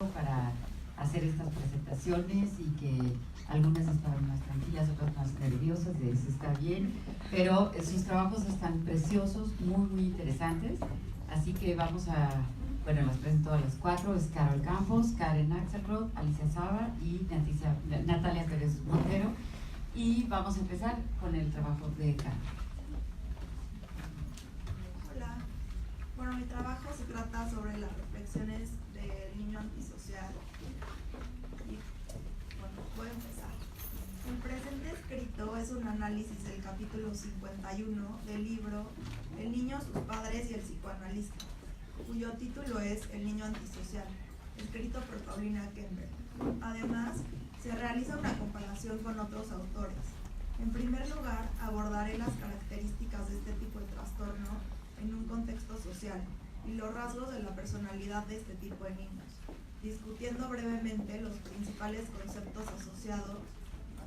para hacer estas presentaciones y que algunas estaban más tranquilas, otras más nerviosas, de eso está bien, pero sus trabajos están preciosos, muy interesantes, así que vamos a, bueno, las presento a las cuatro. Es Carol Campos, Karen Axelrod, Alicia Saba y Natalia Pérez Montero, y vamos a empezar con el trabajo de Karen. Hola, bueno, mi trabajo se trata sobre las reflexiones del niño antisocial. Y bueno, voy a empezar. El presente escrito es un análisis del capítulo 51 del libro El niño, sus padres y el psicoanalista, cuyo título es El niño antisocial, escrito por Paulina Kemberg. Además, se realiza una comparación con otros autores. En primer lugar, abordaré las características de este tipo de trastorno en un contexto social y los rasgos de la personalidad de este tipo de niños, discutiendo brevemente los principales conceptos asociados,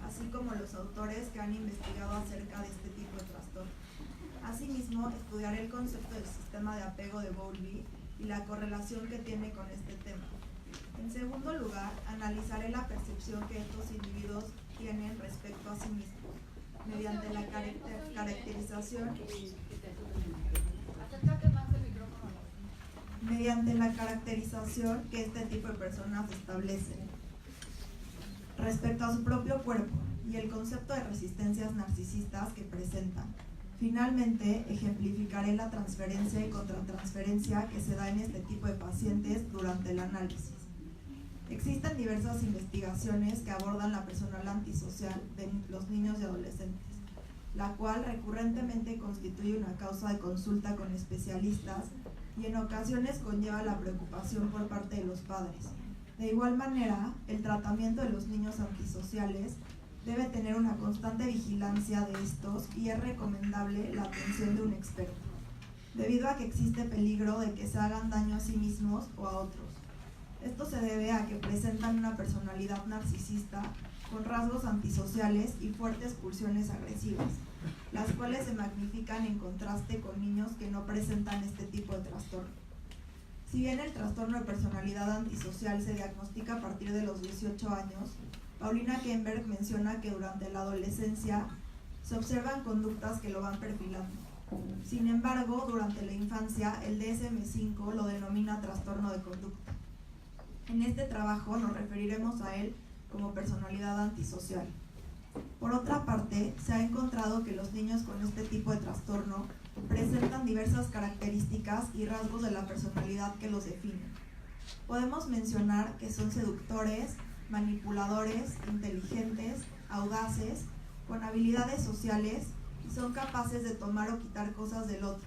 así como los autores que han investigado acerca de este tipo de trastorno. Asimismo, estudiaré el concepto del sistema de apego de Bowlby y la correlación que tiene con este tema. En segundo lugar, analizaré la percepción que estos individuos tienen respecto a sí mismos, mediante la caracterización que este tipo de personas establecen respecto a su propio cuerpo y el concepto de resistencias narcisistas que presentan. Finalmente, ejemplificaré la transferencia y contratransferencia que se da en este tipo de pacientes durante el análisis. Existen diversas investigaciones que abordan la personalidad antisocial de los niños y adolescentes, la cual recurrentemente constituye una causa de consulta con especialistas y en ocasiones conlleva la preocupación por parte de los padres. De igual manera, el tratamiento de los niños antisociales debe tener una constante vigilancia de estos y es recomendable la atención de un experto, debido a que existe peligro de que se hagan daño a sí mismos o a otros. Esto se debe a que presentan una personalidad narcisista con rasgos antisociales y fuertes pulsiones agresivas, las cuales se magnifican en contraste con niños que no presentan este tipo de trastorno. Si bien el trastorno de personalidad antisocial se diagnostica a partir de los 18 años, Paulina Kemberg menciona que durante la adolescencia se observan conductas que lo van perfilando. Sin embargo, durante la infancia, el DSM-5 lo denomina trastorno de conducta. En este trabajo nos referiremos a él como personalidad antisocial. Por otra parte, se ha encontrado que los niños con este tipo de trastorno presentan diversas características y rasgos de la personalidad que los definen. Podemos mencionar que son seductores, manipuladores, inteligentes, audaces, con habilidades sociales y son capaces de tomar o quitar cosas del otro,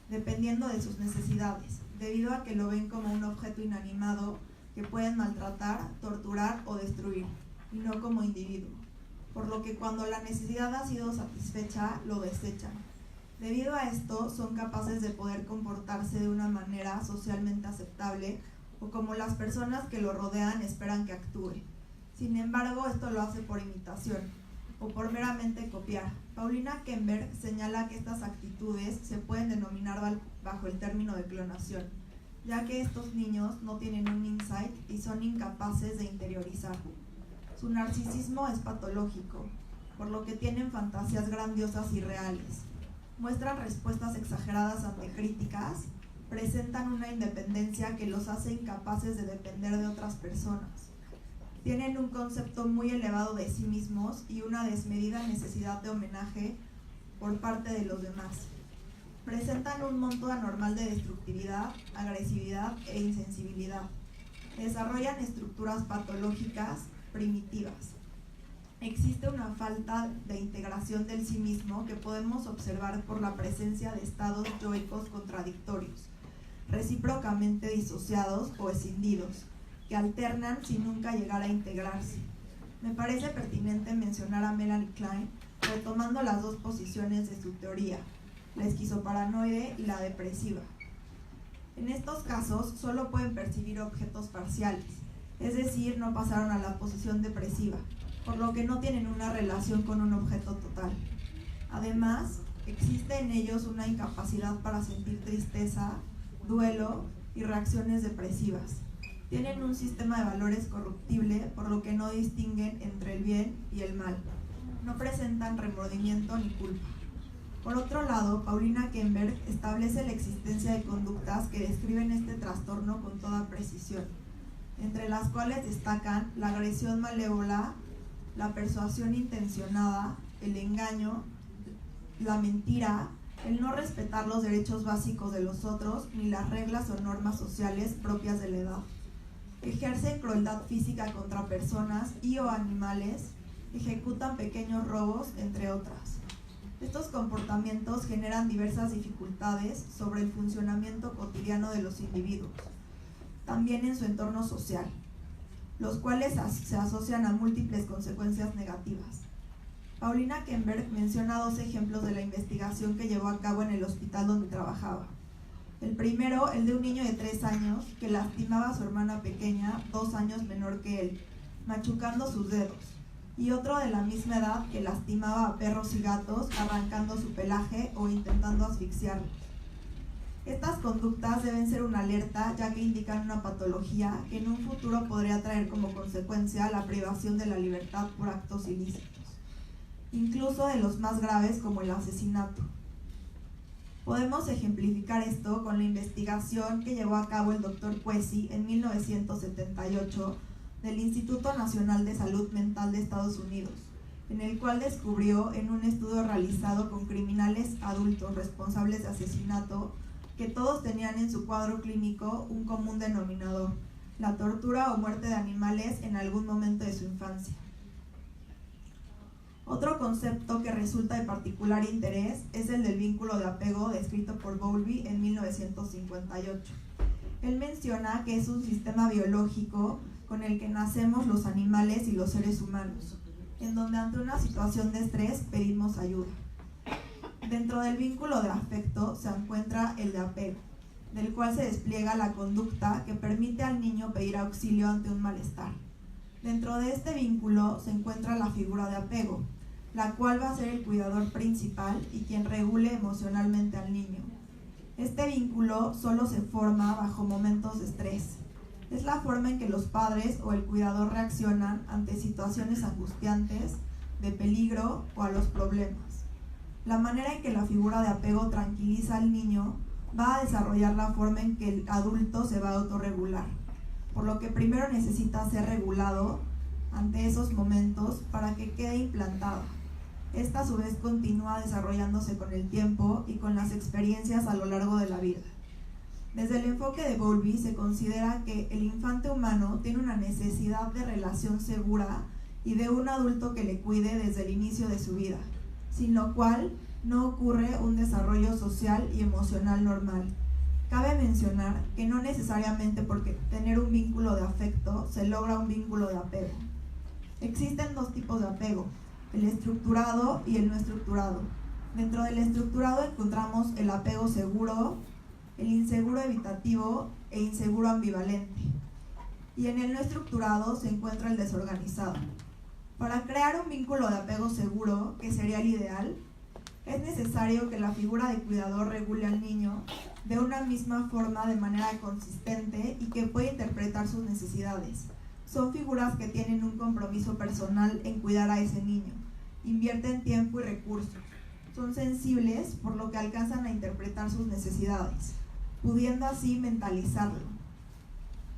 dependiendo de sus necesidades, debido a que lo ven como un objeto inanimado que pueden maltratar, torturar o destruir, y no como individuo, por lo que cuando la necesidad ha sido satisfecha, lo desechan. Debido a esto, son capaces de poder comportarse de una manera socialmente aceptable o como las personas que lo rodean esperan que actúe. Sin embargo, esto lo hace por imitación o por meramente copiar. Paulina Kemberg señala que estas actitudes se pueden denominar bajo el término de clonación, ya que estos niños no tienen un insight y son incapaces de interiorizar. Su narcisismo es patológico, por lo que tienen fantasías grandiosas y reales. Muestran respuestas exageradas ante críticas, presentan una independencia que los hace incapaces de depender de otras personas. Tienen un concepto muy elevado de sí mismos y una desmedida necesidad de homenaje por parte de los demás. Presentan un monto anormal de destructividad, agresividad e insensibilidad. Desarrollan estructuras patológicas primitivas. Existe una falta de integración del sí mismo que podemos observar por la presencia de estados yoicos contradictorios, recíprocamente disociados o escindidos, que alternan sin nunca llegar a integrarse. Me parece pertinente mencionar a Melanie Klein, retomando las dos posiciones de su teoría, la esquizoparanoide y la depresiva. En estos casos solo pueden percibir objetos parciales, es decir, no pasaron a la posición depresiva, por lo que no tienen una relación con un objeto total. Además, existe en ellos una incapacidad para sentir tristeza, duelo y reacciones depresivas. tienen un sistema de valores corruptible, por lo que no distinguen entre el bien y el mal. No presentan remordimiento ni culpa. Por otro lado, Paulina Kemberg establece la existencia de conductas que describen este trastorno con toda precisión, entre las cuales destacan la agresión malévola, la persuasión intencionada, el engaño, la mentira, el no respetar los derechos básicos de los otros ni las reglas o normas sociales propias de la edad. Ejercen crueldad física contra personas y o animales, ejecutan pequeños robos, entre otras. Estos comportamientos generan diversas dificultades sobre el funcionamiento cotidiano de los individuos, también en su entorno social, los cuales se asocian a múltiples consecuencias negativas. Paulina Kemberg menciona 2 ejemplos de la investigación que llevó a cabo en el hospital donde trabajaba. El primero, el de un niño de 3 años que lastimaba a su hermana pequeña, 2 años menor que él, machucando sus dedos, y otro de la misma edad que lastimaba a perros y gatos, arrancando su pelaje o intentando asfixiarlos. Estas conductas deben ser una alerta, ya que indican una patología que en un futuro podría traer como consecuencia la privación de la libertad por actos ilícitos, incluso de los más graves como el asesinato. Podemos ejemplificar esto con la investigación que llevó a cabo el Dr. Kwesi en 1978 del Instituto Nacional de Salud Mental de Estados Unidos, en el cual descubrió en un estudio realizado con criminales adultos responsables de asesinato que todos tenían en su cuadro clínico un común denominador: la tortura o muerte de animales en algún momento de su infancia. Otro concepto que resulta de particular interés es el del vínculo de apego descrito por Bowlby en 1958. Él menciona que es un sistema biológico con el que nacemos los animales y los seres humanos, en donde ante una situación de estrés pedimos ayuda. Dentro del vínculo de afecto se encuentra el de apego, del cual se despliega la conducta que permite al niño pedir auxilio ante un malestar. Dentro de este vínculo se encuentra la figura de apego, la cual va a ser el cuidador principal y quien regule emocionalmente al niño. Este vínculo solo se forma bajo momentos de estrés. Es la forma en que los padres o el cuidador reaccionan ante situaciones angustiantes, de peligro o a los problemas. La manera en que la figura de apego tranquiliza al niño va a desarrollar la forma en que el adulto se va a autorregular, por lo que primero necesita ser regulado ante esos momentos para que quede implantada. Esta a su vez continúa desarrollándose con el tiempo y con las experiencias a lo largo de la vida. Desde el enfoque de Bowlby se considera que el infante humano tiene una necesidad de relación segura y de un adulto que le cuide desde el inicio de su vida, sin lo cual no ocurre un desarrollo social y emocional normal. Cabe mencionar que no necesariamente porque tener un vínculo de afecto se logra un vínculo de apego. Existen 2 tipos de apego: el estructurado y el no estructurado. Dentro del estructurado encontramos el apego seguro, el inseguro evitativo e inseguro ambivalente. Y en el no estructurado se encuentra el desorganizado. Para crear un vínculo de apego seguro, que sería el ideal, es necesario que la figura de cuidador regule al niño de una misma forma de manera consistente y que pueda interpretar sus necesidades. Son figuras que tienen un compromiso personal en cuidar a ese niño, invierten tiempo y recursos, son sensibles por lo que alcanzan a interpretar sus necesidades, pudiendo así mentalizarlo.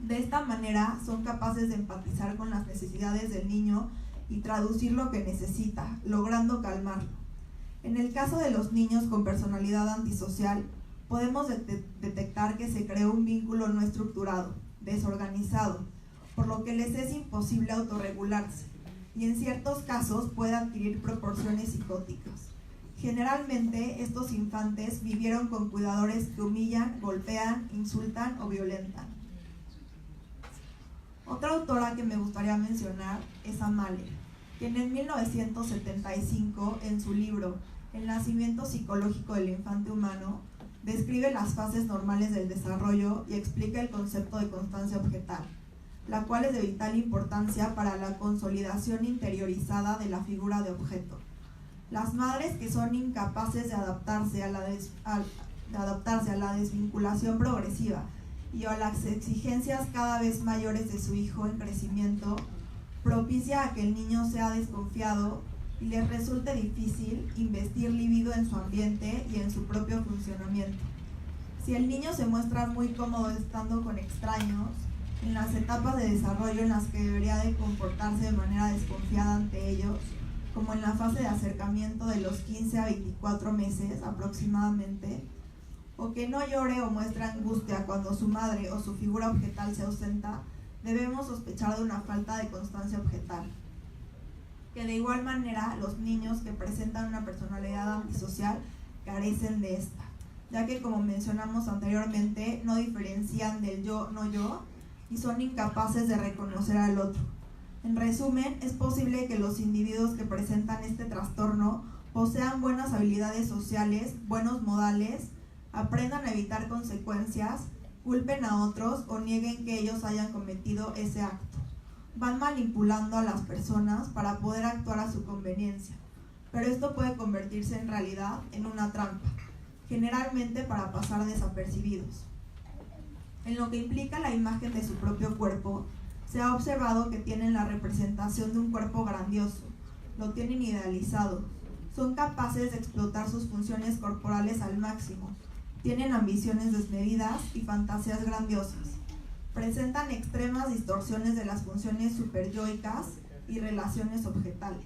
De esta manera son capaces de empatizar con las necesidades del niño y traducir lo que necesita, logrando calmarlo. En el caso de los niños con personalidad antisocial, podemos detectar que se creó un vínculo no estructurado, desorganizado, por lo que les es imposible autorregularse y en ciertos casos puede adquirir proporciones psicóticas. Generalmente, estos infantes vivieron con cuidadores que humillan, golpean, insultan o violentan. Otra autora que me gustaría mencionar es Amalia, quien en 1975, en su libro El nacimiento psicológico del infante humano, describe las fases normales del desarrollo y explica el concepto de constancia objetal, la cual es de vital importancia para la consolidación interiorizada de la figura de objeto. Las madres que son incapaces de adaptarse a la desvinculación progresiva y a las exigencias cada vez mayores de su hijo en crecimiento, propicia a que el niño sea desconfiado y les resulte difícil investir libido en su ambiente y en su propio funcionamiento. Si el niño se muestra muy cómodo estando con extraños, en las etapas de desarrollo en las que debería de comportarse de manera desconfiada ante ellos, como en la fase de acercamiento de los 15 a 24 meses aproximadamente, o que no llore o muestre angustia cuando su madre o su figura objetal se ausenta, debemos sospechar de una falta de constancia objetal. Que de igual manera los niños que presentan una personalidad antisocial carecen de esta, ya que, como mencionamos anteriormente, no diferencian del yo, no yo, y son incapaces de reconocer al otro. En resumen, es posible que los individuos que presentan este trastorno posean buenas habilidades sociales, buenos modales, aprendan a evitar consecuencias, culpen a otros o nieguen que ellos hayan cometido ese acto. Van manipulando a las personas para poder actuar a su conveniencia, pero esto puede convertirse en realidad en una trampa, generalmente para pasar desapercibidos. En lo que implica la imagen de su propio cuerpo, se ha observado que tienen la representación de un cuerpo grandioso, lo tienen idealizado, son capaces de explotar sus funciones corporales al máximo, tienen ambiciones desmedidas y fantasías grandiosas, presentan extremas distorsiones de las funciones superyoicas y relaciones objetales.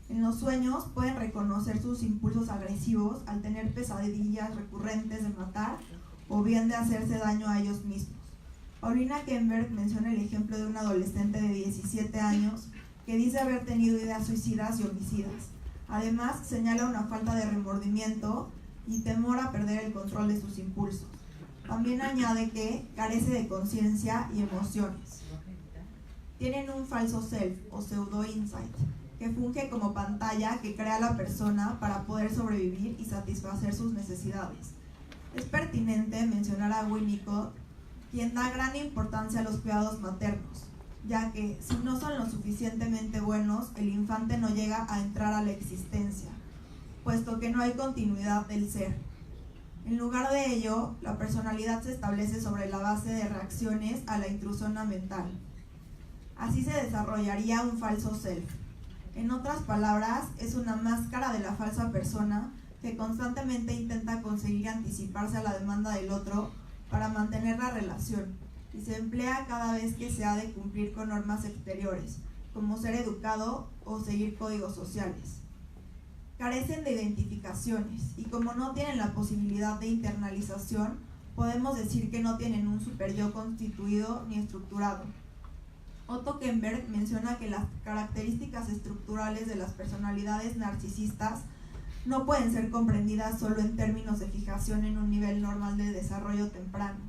En los sueños pueden reconocer sus impulsos agresivos al tener pesadillas recurrentes de matar o bien de hacerse daño a ellos mismos. Paulina Kemberg menciona el ejemplo de un adolescente de 17 años que dice haber tenido ideas suicidas y homicidas. Además, señala una falta de remordimiento y temor a perder el control de sus impulsos. También añade que carece de conciencia y emociones. Tienen un falso self o pseudo-insight, que funge como pantalla que crea la persona para poder sobrevivir y satisfacer sus necesidades. Es pertinente mencionar a Winnicott, quien da gran importancia a los cuidados maternos, ya que si no son lo suficientemente buenos, el infante no llega a entrar a la existencia, puesto que no hay continuidad del ser. En lugar de ello, la personalidad se establece sobre la base de reacciones a la intrusión mental. Así se desarrollaría un falso self. En otras palabras, es una máscara de la falsa persona que constantemente intenta conseguir anticiparse a la demanda del otro para mantener la relación, y se emplea cada vez que se ha de cumplir con normas exteriores, como ser educado o seguir códigos sociales. Carecen de identificaciones, y como no tienen la posibilidad de internalización, podemos decir que no tienen un superyo constituido ni estructurado. Otto Kemberg menciona que las características estructurales de las personalidades narcisistas no pueden ser comprendidas solo en términos de fijación en un nivel normal de desarrollo temprano,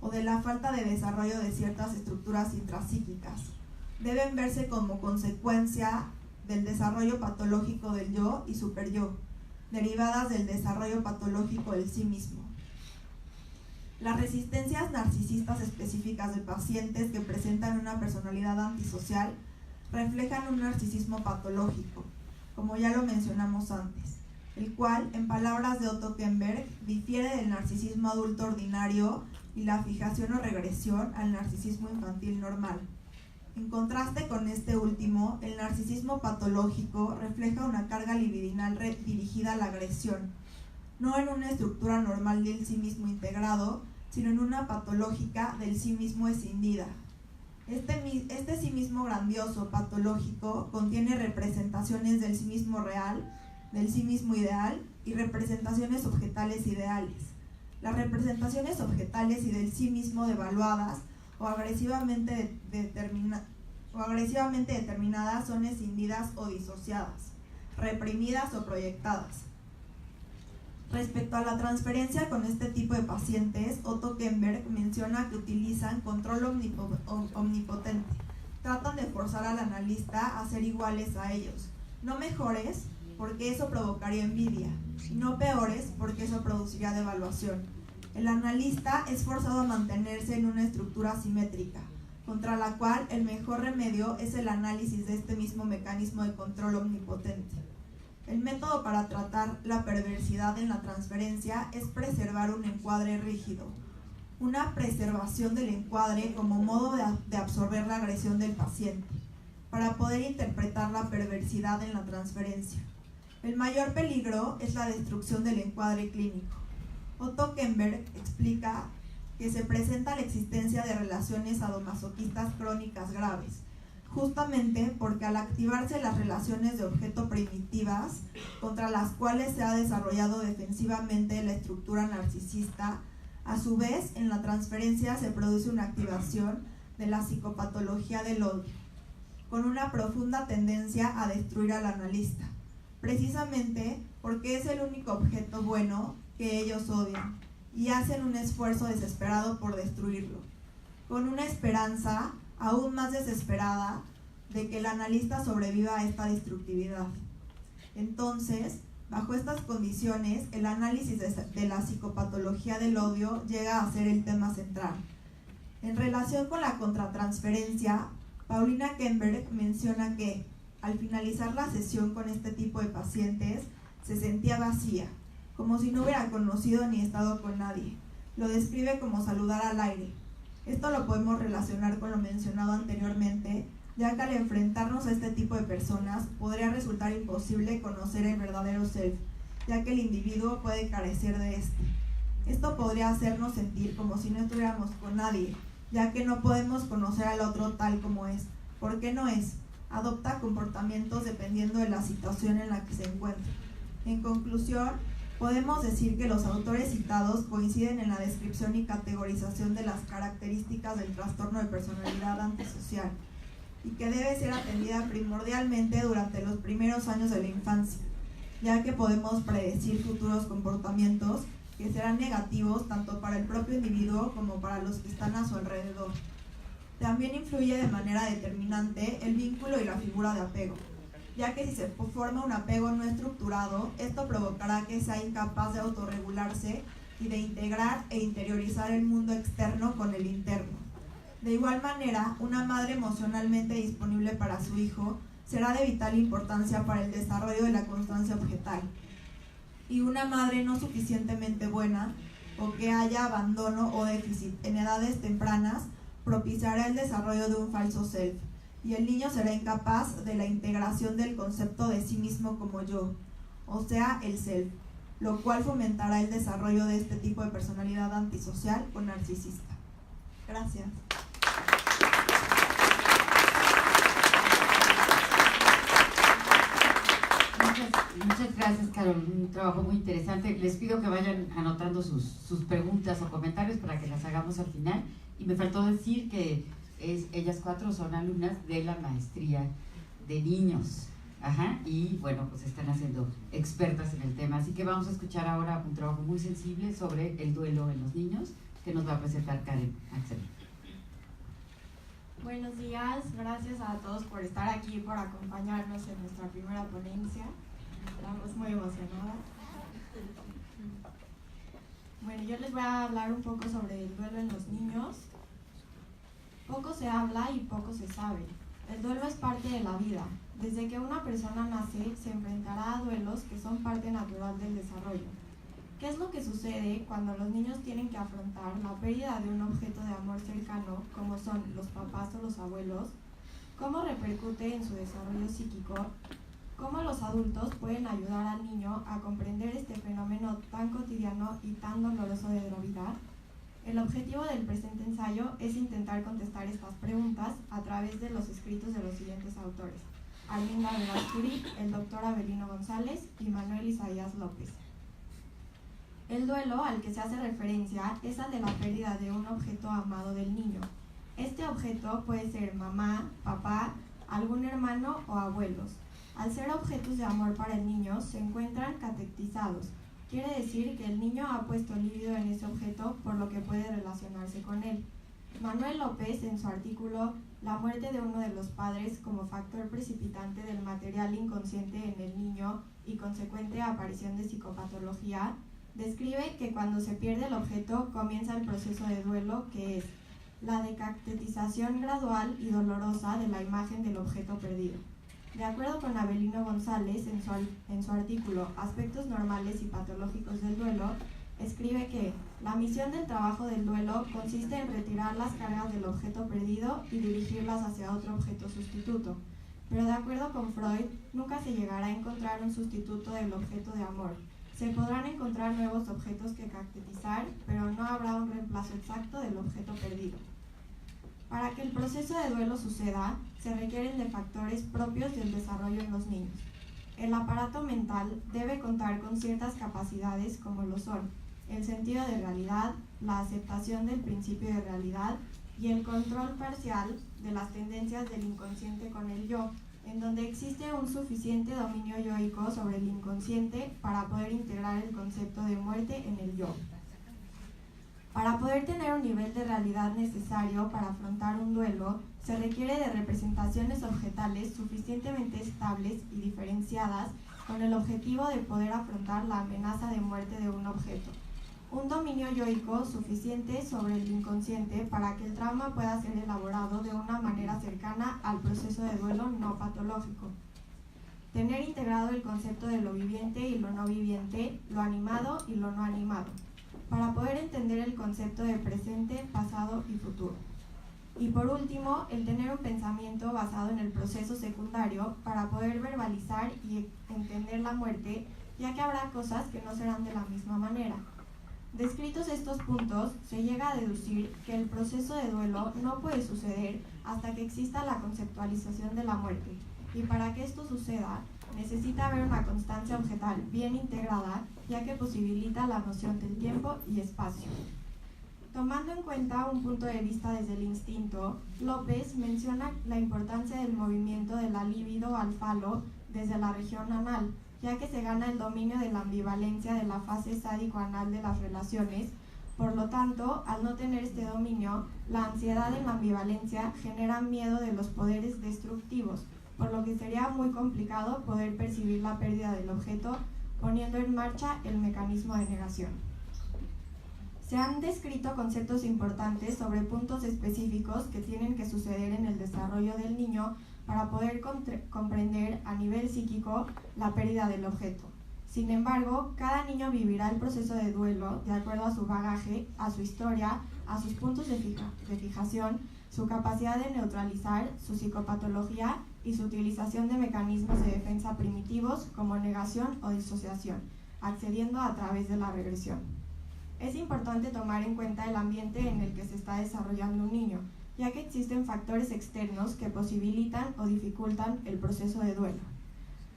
o de la falta de desarrollo de ciertas estructuras intrapsíquicas. Deben verse como consecuencia del desarrollo patológico del yo y superyo, derivadas del desarrollo patológico del sí mismo. Las resistencias narcisistas específicas de pacientes que presentan una personalidad antisocial reflejan un narcisismo patológico, como ya lo mencionamos antes, el cual, en palabras de Otto Kemberg, difiere del narcisismo adulto ordinario y la fijación o regresión al narcisismo infantil normal. En contraste con este último, el narcisismo patológico refleja una carga libidinal dirigida a la agresión, no en una estructura normal del sí mismo integrado, sino en una patológica del sí mismo escindida. Este sí mismo grandioso, patológico, contiene representaciones del sí mismo real, del sí mismo ideal y representaciones objetales ideales. Las representaciones objetales y del sí mismo devaluadas o agresivamente determinadas son escindidas o disociadas, reprimidas o proyectadas. Respecto a la transferencia con este tipo de pacientes, Otto Kemberg menciona que utilizan control omnipotente. Tratan de forzar al analista a ser iguales a ellos, no mejores, porque eso provocaría envidia, y no peores, porque eso produciría devaluación. El analista es forzado a mantenerse en una estructura simétrica, contra la cual el mejor remedio es el análisis de este mismo mecanismo de control omnipotente. El método para tratar la perversidad en la transferencia es preservar un encuadre rígido, una preservación del encuadre como modo de absorber la agresión del paciente, para poder interpretar la perversidad en la transferencia. El mayor peligro es la destrucción del encuadre clínico. Otto Kemberg explica que se presenta la existencia de relaciones sadomasoquistas crónicas graves, justamente porque al activarse las relaciones de objeto primitivas, contra las cuales se ha desarrollado defensivamente la estructura narcisista, a su vez en la transferencia se produce una activación de la psicopatología del odio, con una profunda tendencia a destruir al analista, precisamente porque es el único objeto bueno que ellos odian, y hacen un esfuerzo desesperado por destruirlo, con una esperanza aún más desesperada de que el analista sobreviva a esta destructividad. Entonces, bajo estas condiciones, el análisis de la psicopatología del odio llega a ser el tema central. En relación con la contratransferencia, Paulina Kemberg menciona que, al finalizar la sesión con este tipo de pacientes, se sentía vacía, como si no hubiera conocido ni estado con nadie. Lo describe como saludar al aire. Esto lo podemos relacionar con lo mencionado anteriormente, ya que al enfrentarnos a este tipo de personas podría resultar imposible conocer el verdadero self, ya que el individuo puede carecer de este. Esto podría hacernos sentir como si no estuviéramos con nadie, ya que no podemos conocer al otro tal como es. ¿Por qué no es? Adopta comportamientos dependiendo de la situación en la que se encuentra. En conclusión, podemos decir que los autores citados coinciden en la descripción y categorización de las características del trastorno de personalidad antisocial y que debe ser atendida primordialmente durante los primeros años de la infancia, ya que podemos predecir futuros comportamientos que serán negativos tanto para el propio individuo como para los que están a su alrededor. También influye de manera determinante el vínculo y la figura de apego, ya que si se forma un apego no estructurado, esto provocará que sea incapaz de autorregularse y de integrar e interiorizar el mundo externo con el interno. De igual manera, una madre emocionalmente disponible para su hijo será de vital importancia para el desarrollo de la constancia objetal. Y una madre no suficientemente buena, o que haya abandono o déficit en edades tempranas, propiciará el desarrollo de un falso self, y el niño será incapaz de la integración del concepto de sí mismo como yo, o sea, el self, lo cual fomentará el desarrollo de este tipo de personalidad antisocial o narcisista. Gracias. Muchas gracias, Carol. Un trabajo muy interesante. Les pido que vayan anotando sus preguntas o comentarios para que las hagamos al final. Y me faltó decir que ellas 4 son alumnas de la maestría de niños. Y bueno, pues están haciendo expertas en el tema. Así que vamos a escuchar ahora un trabajo muy sensible sobre el duelo en los niños que nos va a presentar Karen Axel. Buenos días, gracias a todos por estar aquí, por acompañarnos en nuestra primera ponencia. Estamos muy emocionadas. Bueno, yo les voy a hablar un poco sobre el duelo en los niños. Poco se habla y poco se sabe. El duelo es parte de la vida. Desde que una persona nace, se enfrentará a duelos que son parte natural del desarrollo. ¿Qué es lo que sucede cuando los niños tienen que afrontar la pérdida de un objeto de amor cercano, como son los papás o los abuelos? ¿Cómo repercute en su desarrollo psíquico? ¿Cómo los adultos pueden ayudar al niño a comprender este fenómeno tan cotidiano y tan doloroso de gravedad? El objetivo del presente ensayo es intentar contestar estas preguntas a través de los escritos de los siguientes autores: Arminda Verástegui, el doctor Avelino González y Manuel Isaías López. El duelo al que se hace referencia es al de la pérdida de un objeto amado del niño. Este objeto puede ser mamá, papá, algún hermano o abuelos. Al ser objetos de amor para el niño, se encuentran catectizados. Quiere decir que el niño ha puesto líbido en ese objeto, por lo que puede relacionarse con él. Manuel López, en su artículo La muerte de uno de los padres como factor precipitante del material inconsciente en el niño y consecuente aparición de psicopatología, describe que cuando se pierde el objeto comienza el proceso de duelo, que es la decatetización gradual y dolorosa de la imagen del objeto perdido. De acuerdo con Avelino González, en su artículo Aspectos normales y patológicos del duelo, escribe que la misión del trabajo del duelo consiste en retirar las cargas del objeto perdido y dirigirlas hacia otro objeto sustituto. Pero de acuerdo con Freud, nunca se llegará a encontrar un sustituto del objeto de amor. Se podrán encontrar nuevos objetos que catequizar, pero no habrá un reemplazo exacto del objeto perdido. Para que el proceso de duelo suceda, se requieren de factores propios del desarrollo en los niños. El aparato mental debe contar con ciertas capacidades como lo son el sentido de realidad, la aceptación del principio de realidad y el control parcial de las tendencias del inconsciente con el yo, en donde existe un suficiente dominio yoico sobre el inconsciente para poder integrar el concepto de muerte en el yo. Para poder tener un nivel de realidad necesario para afrontar un duelo, se requiere de representaciones objetales suficientemente estables y diferenciadas con el objetivo de poder afrontar la amenaza de muerte de un objeto. Un dominio yoico suficiente sobre el inconsciente para que el trauma pueda ser elaborado de una manera cercana al proceso de duelo no patológico. Tener integrado el concepto de lo viviente y lo no viviente, lo animado y lo no animado, para poder entender el concepto de presente, pasado y futuro. Y por último, el tener un pensamiento basado en el proceso secundario para poder verbalizar y entender la muerte, ya que habrá cosas que no serán de la misma manera. Descritos estos puntos, se llega a deducir que el proceso de duelo no puede suceder hasta que exista la conceptualización de la muerte, y para que esto suceda, necesita haber una constancia objetal bien integrada, ya que posibilita la noción del tiempo y espacio. Tomando en cuenta un punto de vista desde el instinto, López menciona la importancia del movimiento de la libido al falo desde la región anal, ya que se gana el dominio de la ambivalencia de la fase sádico-anal de las relaciones. Por lo tanto, al no tener este dominio, la ansiedad en la ambivalencia genera miedo de los poderes destructivos, por lo que sería muy complicado poder percibir la pérdida del objeto, poniendo en marcha el mecanismo de negación. Se han descrito conceptos importantes sobre puntos específicos que tienen que suceder en el desarrollo del niño para poder comprender a nivel psíquico la pérdida del objeto. Sin embargo, cada niño vivirá el proceso de duelo de acuerdo a su bagaje, a su historia, a sus puntos de fijación, su capacidad de neutralizar, su psicopatología y su utilización de mecanismos de defensa primitivos como negación o disociación, accediendo a través de la regresión. Es importante tomar en cuenta el ambiente en el que se está desarrollando un niño, ya que existen factores externos que posibilitan o dificultan el proceso de duelo.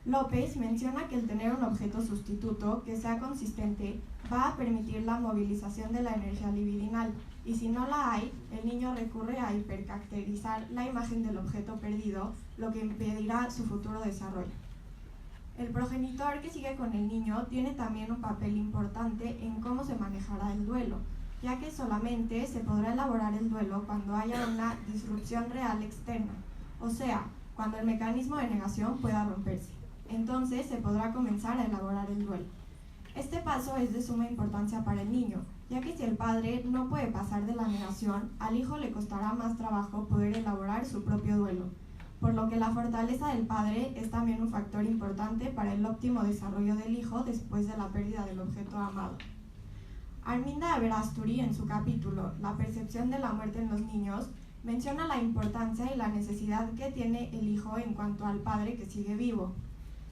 López menciona que el tener un objeto sustituto que sea consistente va a permitir la movilización de la energía libidinal, y si no la hay, el niño recurre a hipercaracterizar la imagen del objeto perdido, lo que impedirá su futuro desarrollo. El progenitor que sigue con el niño tiene también un papel importante en cómo se manejará el duelo, ya que solamente se podrá elaborar el duelo cuando haya una disrupción real externa, o sea, cuando el mecanismo de negación pueda romperse. Entonces se podrá comenzar a elaborar el duelo. Este paso es de suma importancia para el niño, ya que si el padre no puede pasar de la negación, al hijo le costará más trabajo poder elaborar su propio duelo, por lo que la fortaleza del padre es también un factor importante para el óptimo desarrollo del hijo después de la pérdida del objeto amado. Arminda Aberasturi, en su capítulo La percepción de la muerte en los niños, menciona la importancia y la necesidad que tiene el hijo en cuanto al padre que sigue vivo.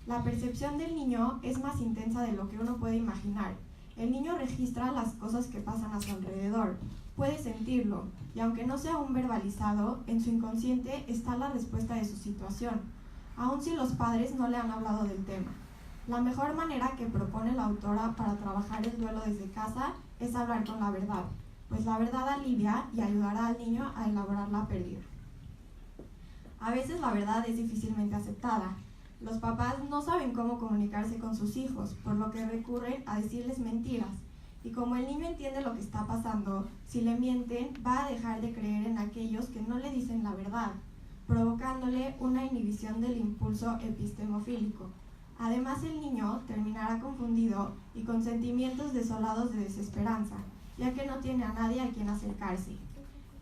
La percepción del niño es más intensa de lo que uno puede imaginar. El niño registra las cosas que pasan a su alrededor, puede sentirlo, y aunque no sea aún verbalizado, en su inconsciente está la respuesta de su situación, aun si los padres no le han hablado del tema. La mejor manera que propone la autora para trabajar el duelo desde casa es hablar con la verdad, pues la verdad alivia y ayudará al niño a elaborar la pérdida. A veces la verdad es difícilmente aceptada. Los papás no saben cómo comunicarse con sus hijos, por lo que recurren a decirles mentiras. Y como el niño entiende lo que está pasando, si le mienten, va a dejar de creer en aquellos que no le dicen la verdad, provocándole una inhibición del impulso epistemofílico. Además, el niño terminará confundido y con sentimientos desolados de desesperanza, ya que no tiene a nadie a quien acercarse.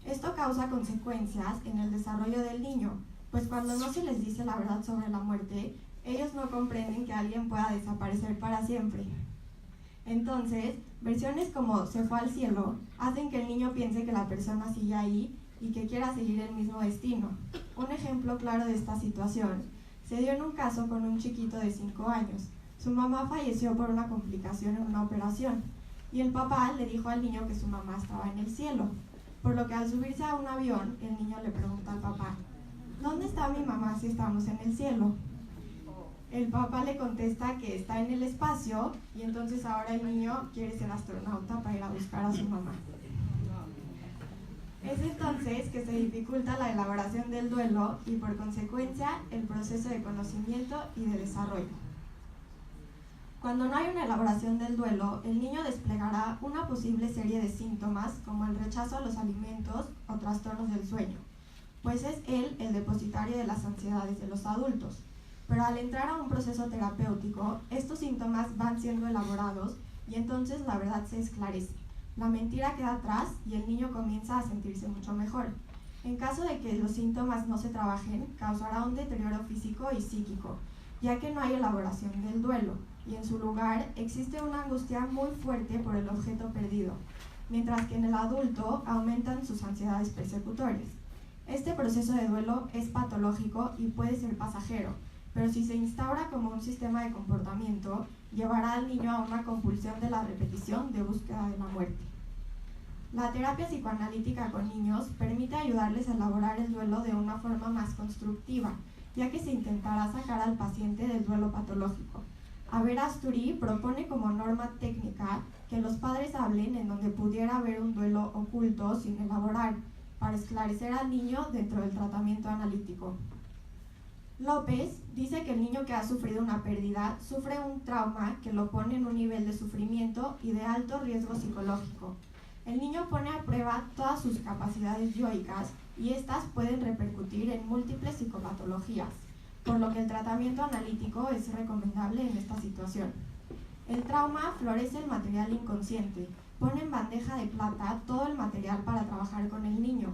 Esto causa consecuencias en el desarrollo del niño, pues cuando no se les dice la verdad sobre la muerte, ellos no comprenden que alguien pueda desaparecer para siempre. Entonces, versiones como "se fue al cielo" hacen que el niño piense que la persona sigue ahí y que quiera seguir el mismo destino. Un ejemplo claro de esta situación se dio en un caso con un chiquito de 5 años. Su mamá falleció por una complicación en una operación y el papá le dijo al niño que su mamá estaba en el cielo, por lo que al subirse a un avión, el niño le pregunta al papá: ¿dónde está mi mamá si estamos en el cielo? El papá le contesta que está en el espacio y entonces ahora el niño quiere ser astronauta para ir a buscar a su mamá. Es entonces que se dificulta la elaboración del duelo y por consecuencia el proceso de conocimiento y de desarrollo. Cuando no hay una elaboración del duelo, el niño desplegará una posible serie de síntomas como el rechazo a los alimentos o trastornos del sueño, pues es él el depositario de las ansiedades de los adultos. Pero al entrar a un proceso terapéutico, estos síntomas van siendo elaborados y entonces la verdad se esclarece. La mentira queda atrás y el niño comienza a sentirse mucho mejor. En caso de que los síntomas no se trabajen, causará un deterioro físico y psíquico, ya que no hay elaboración del duelo, y en su lugar existe una angustia muy fuerte por el objeto perdido, mientras que en el adulto aumentan sus ansiedades persecutorias. Este proceso de duelo es patológico y puede ser pasajero, pero si se instaura como un sistema de comportamiento, llevará al niño a una compulsión de la repetición de búsqueda de la muerte. La terapia psicoanalítica con niños permite ayudarles a elaborar el duelo de una forma más constructiva, ya que se intentará sacar al paciente del duelo patológico. Aver-Asturi propone como norma técnica que los padres hablen en donde pudiera haber un duelo oculto sin elaborar, para esclarecer al niño dentro del tratamiento analítico. López dice que el niño que ha sufrido una pérdida sufre un trauma que lo pone en un nivel de sufrimiento y de alto riesgo psicológico. El niño pone a prueba todas sus capacidades yoicas y estas pueden repercutir en múltiples psicopatologías, por lo que el tratamiento analítico es recomendable en esta situación. El trauma florece el material inconsciente, pone en bandeja de plata todo el material para trabajar con el niño.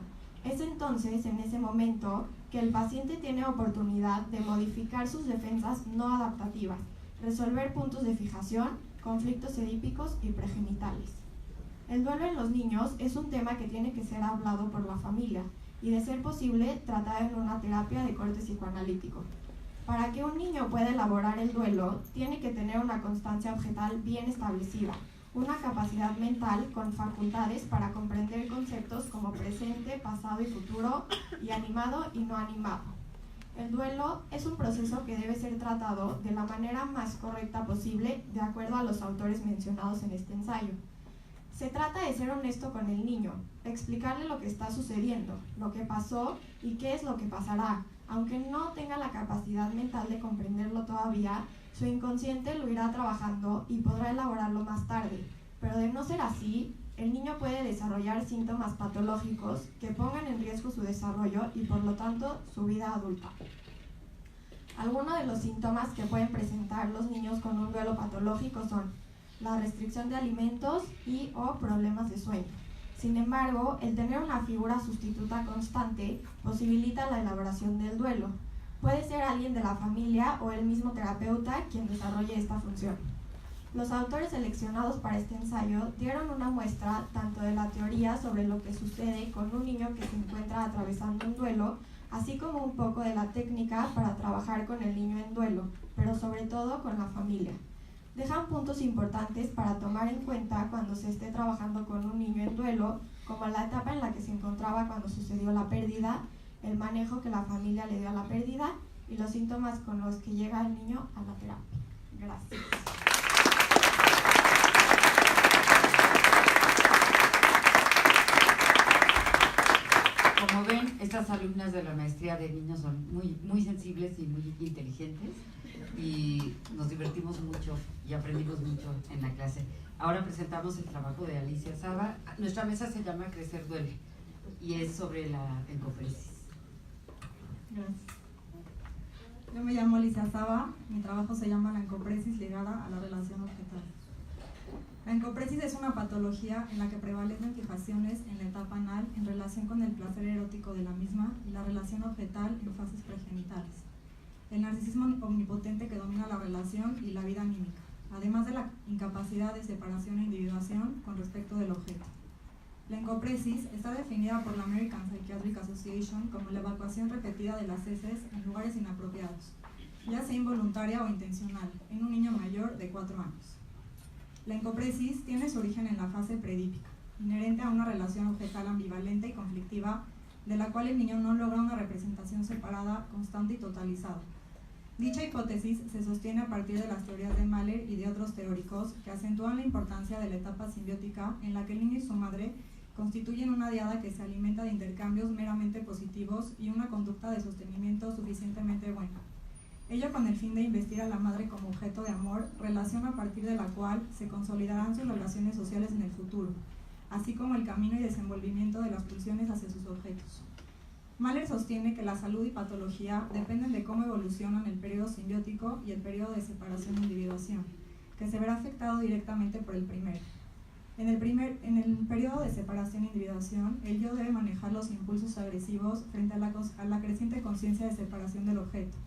Es entonces, en ese momento, que el paciente tiene oportunidad de modificar sus defensas no adaptativas, resolver puntos de fijación, conflictos edípicos y pregenitales. El duelo en los niños es un tema que tiene que ser hablado por la familia y, de ser posible, tratado en una terapia de corte psicoanalítico. Para que un niño pueda elaborar el duelo, tiene que tener una constancia objetal bien establecida, una capacidad mental con facultades para comprender conceptos como presente, pasado y futuro, y animado y no animado. El duelo es un proceso que debe ser tratado de la manera más correcta posible, de acuerdo a los autores mencionados en este ensayo. Se trata de ser honesto con el niño, explicarle lo que está sucediendo, lo que pasó y qué es lo que pasará. Aunque no tenga la capacidad mental de comprenderlo todavía, su inconsciente lo irá trabajando y podrá elaborarlo más tarde. Pero de no ser así, el niño puede desarrollar síntomas patológicos que pongan en riesgo su desarrollo y por lo tanto su vida adulta. Algunos de los síntomas que pueden presentar los niños con un duelo patológico son la restricción de alimentos y o problemas de sueño. Sin embargo, el tener una figura sustituta constante posibilita la elaboración del duelo. Puede ser alguien de la familia o el mismo terapeuta quien desarrolle esta función. Los autores seleccionados para este ensayo dieron una muestra tanto de la teoría sobre lo que sucede con un niño que se encuentra atravesando un duelo, así como un poco de la técnica para trabajar con el niño en duelo, pero sobre todo con la familia. Dejan puntos importantes para tomar en cuenta cuando se esté trabajando con un niño en duelo, como la etapa en la que se encontraba cuando sucedió la pérdida, el manejo que la familia le dio a la pérdida y los síntomas con los que llega el niño a la terapia. Gracias. Como ven, estas alumnas de la maestría de niños son muy sensibles y muy inteligentes y nos divertimos mucho y aprendimos mucho en la clase. Ahora presentamos el trabajo de Alicia Saba. Nuestra mesa se llama Crecer Duele y es sobre la encopresis. Gracias. Yo me llamo Alicia Saba, mi trabajo se llama la encopresis ligada a la relación objetal. La encopresis es una patología en la que prevalecen fijaciones en la etapa anal en relación con el placer erótico de la misma y la relación objetal en fases pregenitales. El narcisismo omnipotente que domina la relación y la vida anímica, además de la incapacidad de separación e individuación con respecto del objeto. La encopresis está definida por la American Psychiatric Association como la evacuación repetida de las heces en lugares inapropiados, ya sea involuntaria o intencional, en un niño mayor de 4 años. La encopresis tiene su origen en la fase predípica, inherente a una relación objetal ambivalente y conflictiva, de la cual el niño no logra una representación separada, constante y totalizada. Dicha hipótesis se sostiene a partir de las teorías de Mahler y de otros teóricos que acentúan la importancia de la etapa simbiótica en la que el niño y su madre constituyen una diada que se alimenta de intercambios meramente positivos y una conducta de sostenimiento suficientemente buena. Ello con el fin de investir a la madre como objeto de amor, relación a partir de la cual se consolidarán sus relaciones sociales en el futuro, así como el camino y desenvolvimiento de las pulsiones hacia sus objetos. Mahler sostiene que la salud y patología dependen de cómo evolucionan el periodo simbiótico y el periodo de separación e individuación, que se verá afectado directamente por el primero. En el periodo de separación e individuación, el yo debe manejar los impulsos agresivos frente a la creciente conciencia de separación del objeto.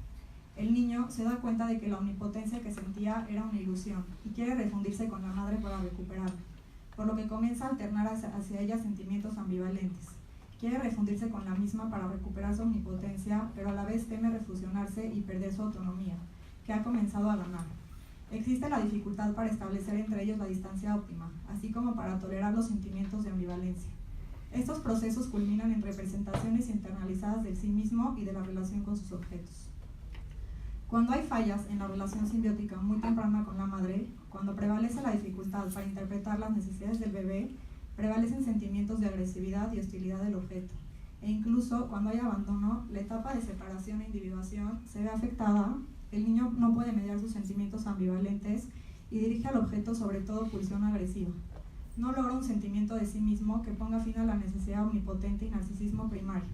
El niño se da cuenta de que la omnipotencia que sentía era una ilusión y quiere refundirse con la madre para recuperarla, por lo que comienza a alternar hacia ella sentimientos ambivalentes. Quiere refundirse con la misma para recuperar su omnipotencia, pero a la vez teme refusionarse y perder su autonomía, que ha comenzado a ganar. Existe la dificultad para establecer entre ellos la distancia óptima, así como para tolerar los sentimientos de ambivalencia. Estos procesos culminan en representaciones internalizadas del sí mismo y de la relación con sus objetos. Cuando hay fallas en la relación simbiótica muy temprana con la madre, cuando prevalece la dificultad para interpretar las necesidades del bebé, prevalecen sentimientos de agresividad y hostilidad del objeto. E incluso cuando hay abandono, la etapa de separación e individuación se ve afectada. El niño no puede mediar sus sentimientos ambivalentes y dirige al objeto sobre todo pulsión agresiva. No logra un sentimiento de sí mismo que ponga fin a la necesidad omnipotente y narcisismo primario,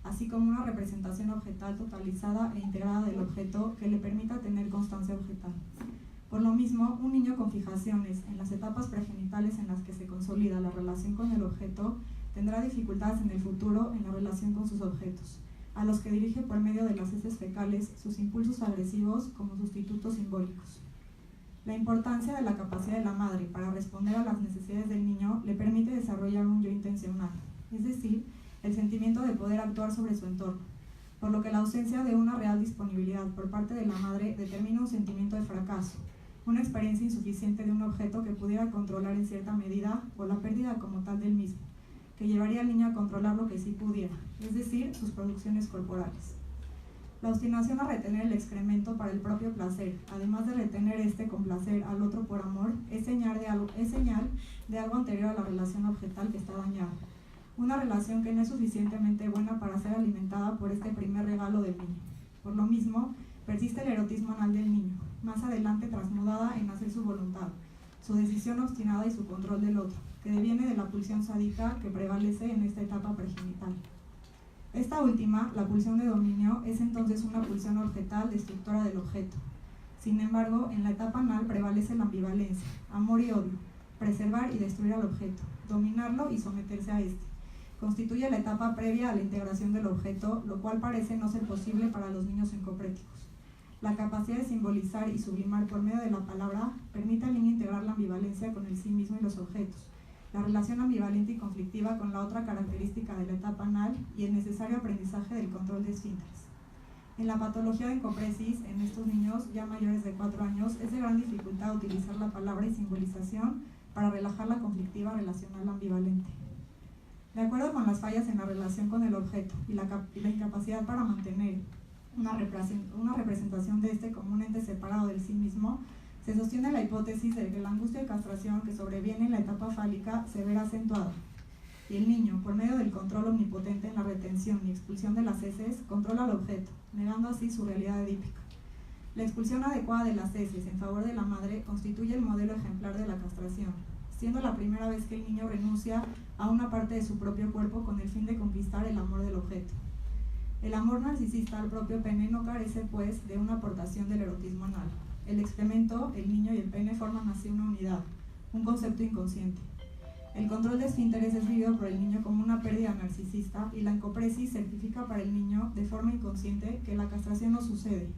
así como una representación objetal totalizada e integrada del objeto que le permita tener constancia objetal. Por lo mismo, un niño con fijaciones en las etapas pregenitales en las que se consolida la relación con el objeto tendrá dificultades en el futuro en la relación con sus objetos, a los que dirige por medio de las heces fecales sus impulsos agresivos como sustitutos simbólicos. La importancia de la capacidad de la madre para responder a las necesidades del niño le permite desarrollar un yo intencional, es decir, el sentimiento de poder actuar sobre su entorno, por lo que la ausencia de una real disponibilidad por parte de la madre determina un sentimiento de fracaso, una experiencia insuficiente de un objeto que pudiera controlar en cierta medida o la pérdida como tal del mismo, que llevaría al niño a controlar lo que sí pudiera, es decir, sus producciones corporales. La obstinación a retener el excremento para el propio placer, además de retener este con placer al otro por amor, es señal de algo anterior a la relación objetal que está dañada. Una relación que no es suficientemente buena para ser alimentada por este primer regalo del niño. Por lo mismo, persiste el erotismo anal del niño, más adelante transmudada en hacer su voluntad, su decisión obstinada y su control del otro, que deviene de la pulsión sádica que prevalece en esta etapa pregenital. Esta última, la pulsión de dominio, es entonces una pulsión objetal destructora del objeto. Sin embargo, en la etapa anal prevalece la ambivalencia, amor y odio, preservar y destruir al objeto, dominarlo y someterse a este. Constituye la etapa previa a la integración del objeto, lo cual parece no ser posible para los niños encopréticos. La capacidad de simbolizar y sublimar por medio de la palabra permite al niño integrar la ambivalencia con el sí mismo y los objetos, la relación ambivalente y conflictiva con la otra característica de la etapa anal y el necesario aprendizaje del control de esfínteres. En la patología de encopresis, en estos niños ya mayores de 4 años, es de gran dificultad utilizar la palabra y simbolización para relajar la conflictiva relacional ambivalente. De acuerdo con las fallas en la relación con el objeto y la incapacidad para mantener una representación de este como un ente separado del sí mismo, se sostiene la hipótesis de que la angustia de castración que sobreviene en la etapa fálica se verá acentuada, y el niño, por medio del control omnipotente en la retención y expulsión de las heces, controla al objeto, negando así su realidad edípica. La expulsión adecuada de las heces en favor de la madre constituye el modelo ejemplar de la castración, siendo la primera vez que el niño renuncia a una parte de su propio cuerpo con el fin de conquistar el amor del objeto. El amor narcisista al propio pene no carece, pues, de una aportación del erotismo anal. El excremento, el niño y el pene forman así una unidad, un concepto inconsciente. El control de esfínteres es vivido por el niño como una pérdida narcisista y la encopresis certifica para el niño de forma inconsciente que la castración no sucede.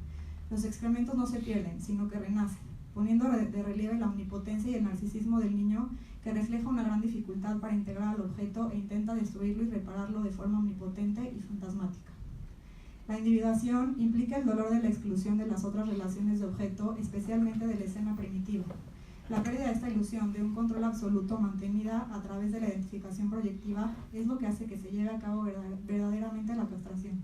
Los excrementos no se pierden, sino que renacen. poniendo de relieve la omnipotencia y el narcisismo del niño, que refleja una gran dificultad para integrar al objeto e intenta destruirlo y repararlo de forma omnipotente y fantasmática. La individuación implica el dolor de la exclusión de las otras relaciones de objeto, especialmente de la escena primitiva. La pérdida de esta ilusión de un control absoluto mantenida a través de la identificación proyectiva es lo que hace que se lleve a cabo verdaderamente la castración.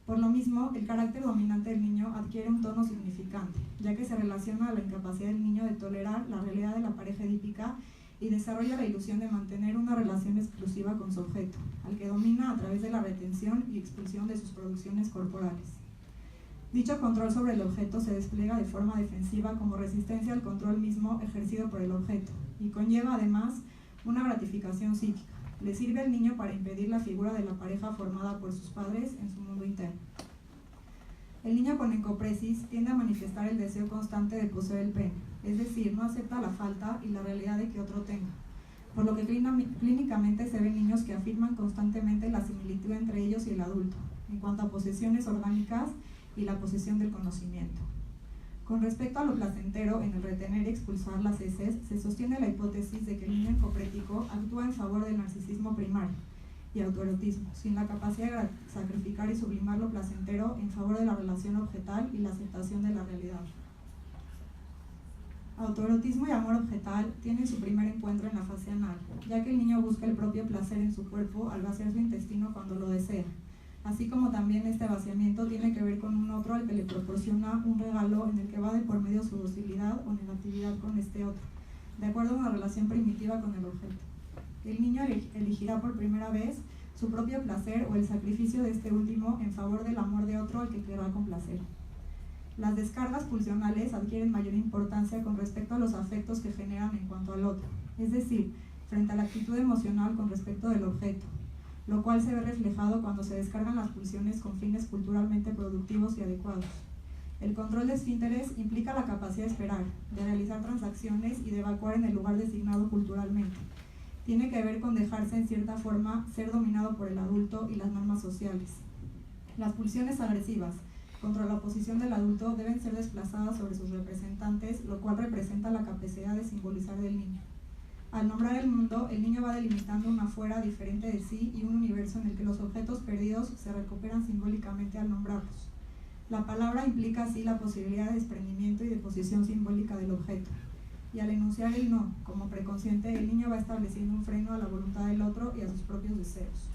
Por lo mismo, el carácter dominante del niño adquiere un tono significante, ya que se relaciona a la incapacidad del niño de tolerar la realidad de la pareja edípica y desarrolla la ilusión de mantener una relación exclusiva con su objeto, al que domina a través de la retención y expulsión de sus producciones corporales. Dicho control sobre el objeto se despliega de forma defensiva como resistencia al control mismo ejercido por el objeto y conlleva además una gratificación psíquica. Le sirve al niño para impedir la figura de la pareja formada por sus padres en su mundo interno. El niño con encopresis tiende a manifestar el deseo constante de poseer el pene, es decir, no acepta la falta y la realidad de que otro tenga, por lo que clínicamente se ven niños que afirman constantemente la similitud entre ellos y el adulto, en cuanto a posesiones orgánicas y la posesión del conocimiento. Con respecto a lo placentero en el retener y expulsar las heces, se sostiene la hipótesis de que el niño encoprético actúa en favor del narcisismo primario y autoerotismo, sin la capacidad de sacrificar y sublimar lo placentero en favor de la relación objetal y la aceptación de la realidad. Autoerotismo y amor objetal tienen su primer encuentro en la fase anal, ya que el niño busca el propio placer en su cuerpo al vaciar su intestino cuando lo desea, así como también este vaciamiento tiene que ver con un otro al que le proporciona un regalo en el que va de por medio su docilidad o negatividad con este otro, de acuerdo a una relación primitiva con el objeto. El niño elegirá por primera vez su propio placer o el sacrificio de este último en favor del amor de otro al que querrá complacer. Las descargas pulsionales adquieren mayor importancia con respecto a los afectos que generan en cuanto al otro, es decir, frente a la actitud emocional con respecto del objeto, lo cual se ve reflejado cuando se descargan las pulsiones con fines culturalmente productivos y adecuados. El control de esfínteres implica la capacidad de esperar, de realizar transacciones y de evacuar en el lugar designado culturalmente. Tiene que ver con dejarse en cierta forma ser dominado por el adulto y las normas sociales. Las pulsiones agresivas contra la oposición del adulto deben ser desplazadas sobre sus representantes, lo cual representa la capacidad de simbolizar del niño. Al nombrar el mundo, el niño va delimitando una fuera diferente de sí y un universo en el que los objetos perdidos se recuperan simbólicamente al nombrarlos. La palabra implica así la posibilidad de desprendimiento y de posición simbólica del objeto. Y al enunciar el no como preconsciente, el niño va estableciendo un freno a la voluntad del otro y a sus propios deseos.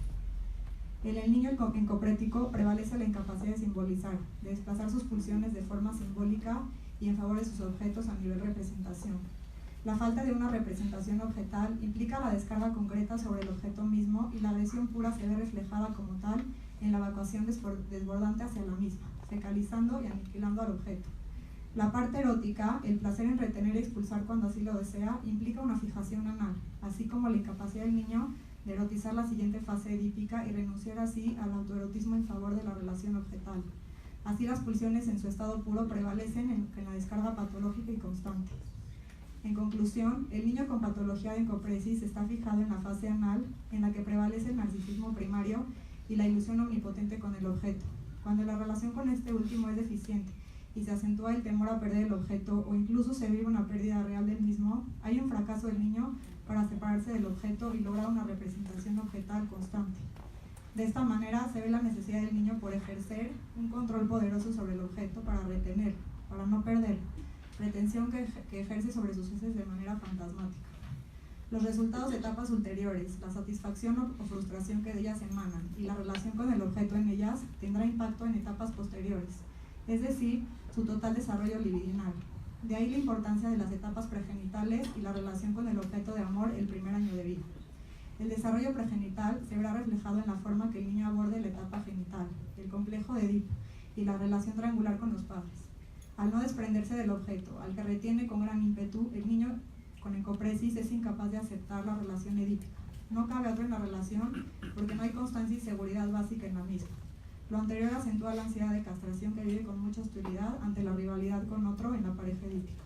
En el niño encoprético prevalece la incapacidad de simbolizar, de desplazar sus pulsiones de forma simbólica y en favor de sus objetos a nivel representación. La falta de una representación objetal implica la descarga concreta sobre el objeto mismo y la adhesión pura se ve reflejada como tal en la evacuación desbordante hacia la misma, fecalizando y aniquilando al objeto. La parte erótica, el placer en retener y expulsar cuando así lo desea, implica una fijación anal, así como la incapacidad del niño de erotizar la siguiente fase edípica y renunciar así al autoerotismo en favor de la relación objetal. Así las pulsiones en su estado puro prevalecen en la descarga patológica y constante. En conclusión, el niño con patología de encopresis está fijado en la fase anal, en la que prevalece el narcisismo primario y la ilusión omnipotente con el objeto. Cuando la relación con este último es deficiente y se acentúa el temor a perder el objeto o incluso se vive una pérdida real del mismo, hay un fracaso del niño para separarse del objeto y lograr una representación objetal constante. De esta manera se ve la necesidad del niño por ejercer un control poderoso sobre el objeto para retenerlo, para no perderlo, retención que ejerce sobre sus heces de manera fantasmática. Los resultados de etapas ulteriores, la satisfacción o frustración que de ellas emanan y la relación con el objeto en ellas tendrá impacto en etapas posteriores, es decir, su total desarrollo libidinal. De ahí la importancia de las etapas pregenitales y la relación con el objeto de amor el primer año de vida. El desarrollo pregenital se verá reflejado en la forma que el niño aborde la etapa genital, el complejo de Edipo y la relación triangular con los padres. Al no desprenderse del objeto, al que retiene con gran ímpetu, el niño con encopresis es incapaz de aceptar la relación edípica. No cabe otro en la relación porque no hay constancia y seguridad básica en la misma. Lo anterior acentúa la ansiedad de castración que vive con mucha hostilidad ante la rivalidad con otro en la pareja edípica.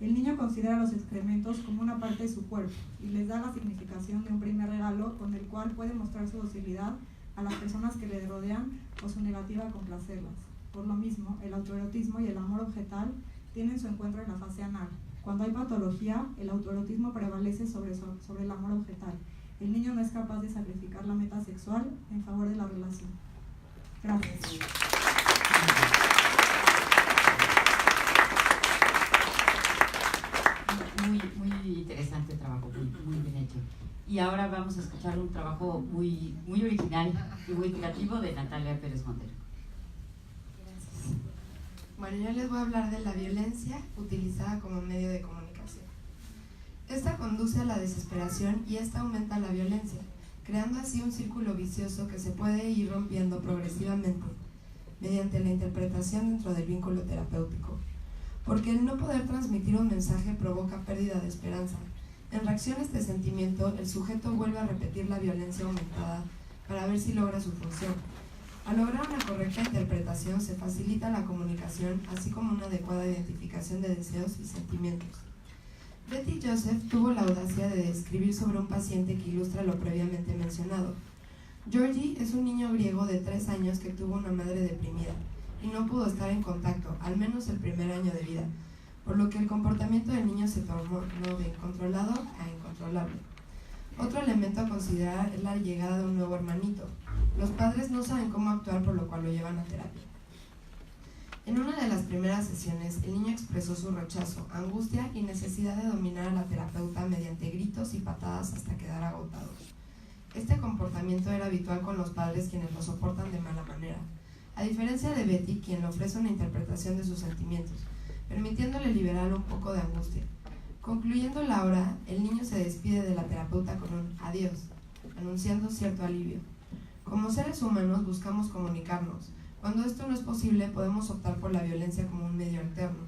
El niño considera los excrementos como una parte de su cuerpo y les da la significación de un primer regalo con el cual puede mostrar su docilidad a las personas que le rodean o su negativa a complacerlas. Por lo mismo, el autoerotismo y el amor objetal tienen su encuentro en la fase anal. Cuando hay patología, el autoerotismo prevalece sobre el amor objetal. El niño no es capaz de sacrificar la meta sexual en favor de la relación. Gracias. Muy interesante trabajo, muy bien hecho. Y ahora vamos a escuchar un trabajo muy original y muy creativo de Natalia Pérez Montero. Gracias. Bueno, yo les voy a hablar de la violencia utilizada como medio de comunicación. Esta conduce a la desesperación y esta aumenta la violencia, creando así un círculo vicioso que se puede ir rompiendo progresivamente mediante la interpretación dentro del vínculo terapéutico. Porque el no poder transmitir un mensaje provoca pérdida de esperanza. En reacción a este sentimiento, el sujeto vuelve a repetir la violencia aumentada para ver si logra su función. Al lograr una correcta interpretación, se facilita la comunicación, así como una adecuada identificación de deseos y sentimientos. Betty Joseph tuvo la audacia de escribir sobre un paciente que ilustra lo previamente mencionado. Georgie es un niño griego de 3 años que tuvo una madre deprimida y no pudo estar en contacto, al menos el primer año de vida, por lo que el comportamiento del niño se tornó de incontrolado a incontrolable. Otro elemento a considerar es la llegada de un nuevo hermanito. Los padres no saben cómo actuar, por lo cual lo llevan a terapia. En una de las primeras sesiones, el niño expresó su rechazo, angustia y necesidad de dominar a la terapeuta mediante gritos y patadas hasta quedar agotado. Este comportamiento era habitual con los padres, quienes lo soportan de mala manera, a diferencia de Betty, quien le ofrece una interpretación de sus sentimientos, permitiéndole liberar un poco de angustia. Concluyendo la hora, el niño se despide de la terapeuta con un adiós, anunciando cierto alivio. Como seres humanos buscamos comunicarnos. Cuando esto no es posible, podemos optar por la violencia como un medio alterno.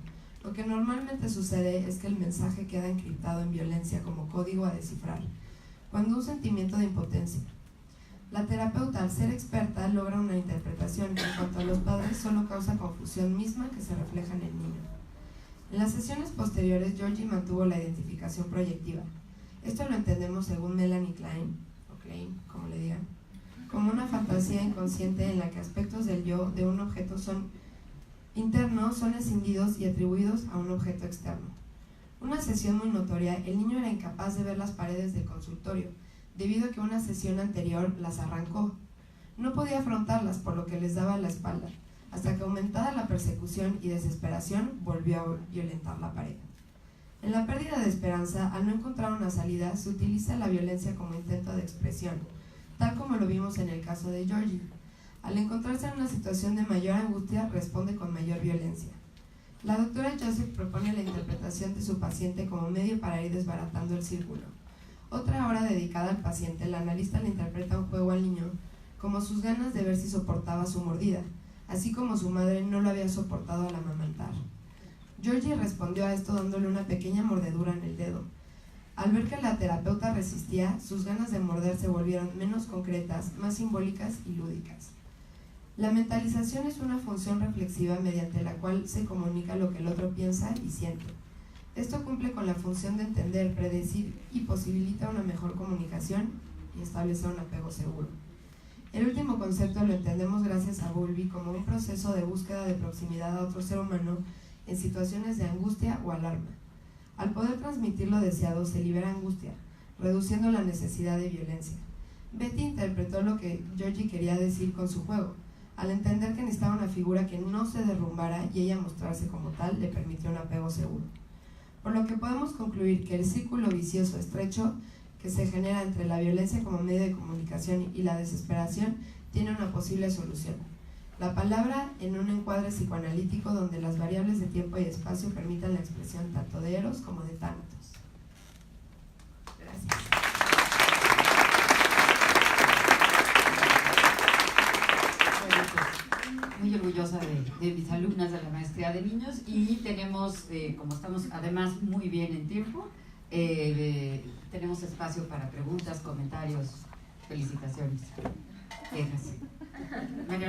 Lo que normalmente sucede es que el mensaje queda encriptado en violencia como código a descifrar, cuando un sentimiento de impotencia. La terapeuta, al ser experta, logra una interpretación que en cuanto a los padres solo causa confusión misma que se refleja en el niño. En las sesiones posteriores, Georgie mantuvo la identificación proyectiva. Esto lo entendemos según Melanie Klein, o Klein, como le digan, como una fantasía inconsciente en la que aspectos del yo de un objeto internos son escindidos y atribuidos a un objeto externo. Una sesión muy notoria, el niño era incapaz de ver las paredes del consultorio, debido a que una sesión anterior las arrancó. No podía afrontarlas, por lo que les daba la espalda, hasta que, aumentada la persecución y desesperación, volvió a violentar la pared. En la pérdida de esperanza, al no encontrar una salida, se utiliza la violencia como intento de expresión, tal como lo vimos en el caso de Georgie. Al encontrarse en una situación de mayor angustia, responde con mayor violencia. La doctora Joseph propone la interpretación de su paciente como medio para ir desbaratando el círculo. Otra hora dedicada al paciente, la analista le interpreta un juego al niño como sus ganas de ver si soportaba su mordida, así como su madre no lo había soportado al amamantar. Georgie respondió a esto dándole una pequeña mordedura en el dedo. Al ver que la terapeuta resistía, sus ganas de morder se volvieron menos concretas, más simbólicas y lúdicas. La mentalización es una función reflexiva mediante la cual se comunica lo que el otro piensa y siente. Esto cumple con la función de entender, predecir y posibilita una mejor comunicación y establecer un apego seguro. El último concepto lo entendemos gracias a Bowlby como un proceso de búsqueda de proximidad a otro ser humano en situaciones de angustia o alarma. Al poder transmitir lo deseado se libera angustia, reduciendo la necesidad de violencia. Betty interpretó lo que Georgie quería decir con su juego. Al entender que necesitaba una figura que no se derrumbara y ella mostrarse como tal, le permitió un apego seguro. Por lo que podemos concluir que el círculo vicioso estrecho que se genera entre la violencia como medio de comunicación y la desesperación tiene una posible solución. La palabra en un encuadre psicoanalítico donde las variables de tiempo y espacio permitan la expresión tanto de eros como de tánatos. Gracias. Muy orgullosa de mis alumnas de la maestría de niños y tenemos, como estamos además muy bien en tiempo, tenemos espacio para preguntas, comentarios, felicitaciones. María